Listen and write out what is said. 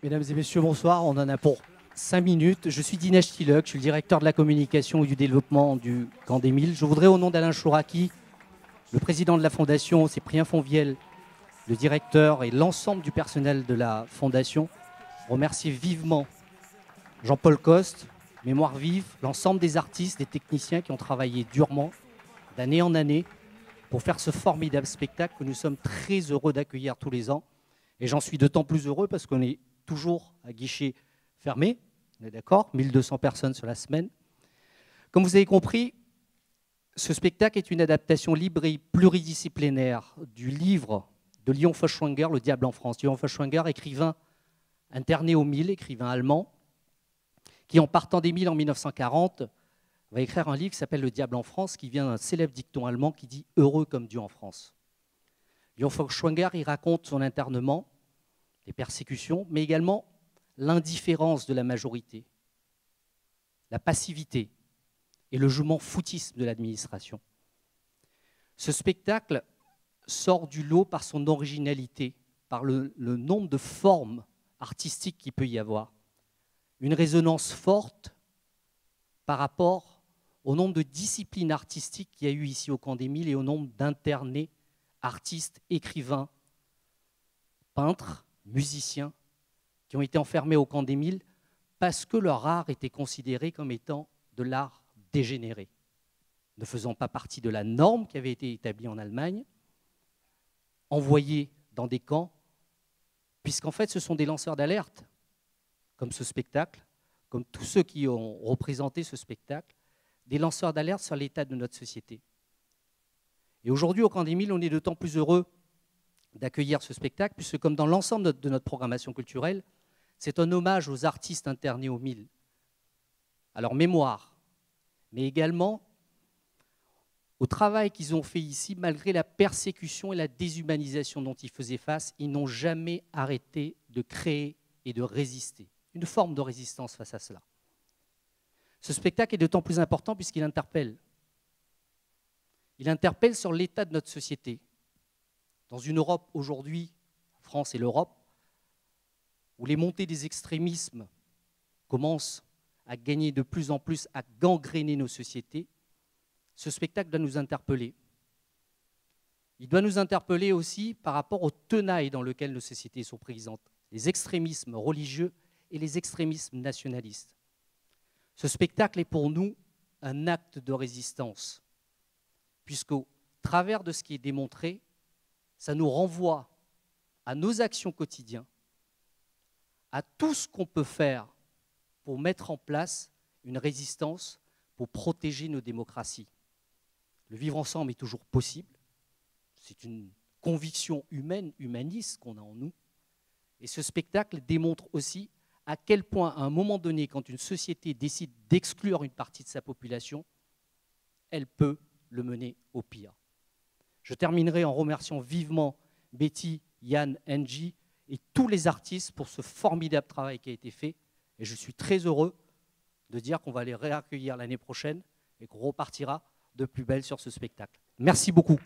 Mesdames et messieurs, bonsoir. On en a pour 5 minutes. Je suis Dinesh Tiluk, je suis le directeur de la communication et du développement du Camp des Milles. Je voudrais, au nom d'Alain Chouraki, le président de la Fondation, Cyprien Fonvielle, le directeur et l'ensemble du personnel de la Fondation, remercier vivement Jean-Paul Coste, Mémoire Vive, l'ensemble des artistes, des techniciens qui ont travaillé durement, d'année en année, pour faire ce formidable spectacle que nous sommes très heureux d'accueillir tous les ans. Et j'en suis d'autant plus heureux parce qu'on est toujours à guichet fermé, on est d'accord, 1200 personnes sur la semaine. Comme vous avez compris, ce spectacle est une adaptation libre et pluridisciplinaire du livre de Léon Feuchtwanger, Le Diable en France. Léon Feuchtwanger, écrivain interné aux Milles, écrivain allemand, qui en partant des Milles en 1940, va écrire un livre qui s'appelle Le Diable en France, qui vient d'un célèbre dicton allemand qui dit « Heureux comme Dieu en France ». Léon Feuchtwanger, il raconte son internement, les persécutions, mais également l'indifférence de la majorité, la passivité et le jouement foutisme de l'administration. Ce spectacle sort du lot par son originalité, par le nombre de formes artistiques qu'il peut y avoir. Une résonance forte par rapport au nombre de disciplines artistiques qu'il y a eu ici au Camp des Milles et au nombre d'internés, artistes, écrivains, peintres, musiciens, qui ont été enfermés au Camp des Milles parce que leur art était considéré comme étant de l'art dégénéré, ne faisant pas partie de la norme qui avait été établie en Allemagne, envoyés dans des camps, puisqu'en fait ce sont des lanceurs d'alerte, comme ce spectacle, comme tous ceux qui ont représenté ce spectacle, des lanceurs d'alerte sur l'état de notre société. Et aujourd'hui, au Camp des Milles, on est d'autant plus heureux d'accueillir ce spectacle, puisque comme dans l'ensemble de notre programmation culturelle, c'est un hommage aux artistes internés aux Milles, à leur mémoire, mais également au travail qu'ils ont fait ici, malgré la persécution et la déshumanisation dont ils faisaient face, ils n'ont jamais arrêté de créer et de résister. Une forme de résistance face à cela. Ce spectacle est d'autant plus important puisqu'il interpelle. Il interpelle sur l'état de notre société. Dans une Europe aujourd'hui, France et l'Europe, où les montées des extrémismes commencent à gagner de plus en plus, à gangréner nos sociétés, ce spectacle doit nous interpeller. Il doit nous interpeller aussi par rapport aux tenailles dans lesquelles nos sociétés sont présentes, les extrémismes religieux et les extrémismes nationalistes. Ce spectacle est pour nous un acte de résistance, puisqu'au travers de ce qui est démontré, ça nous renvoie à nos actions quotidiennes, à tout ce qu'on peut faire pour mettre en place une résistance pour protéger nos démocraties. Le vivre ensemble est toujours possible, c'est une conviction humaine, humaniste qu'on a en nous, et ce spectacle démontre aussi à quel point, à un moment donné, quand une société décide d'exclure une partie de sa population, elle peut le mener au pire. Je terminerai en remerciant vivement Betty, Yann, Angie et tous les artistes pour ce formidable travail qui a été fait. Et je suis très heureux de dire qu'on va les réaccueillir l'année prochaine et qu'on repartira de plus belle sur ce spectacle. Merci beaucoup.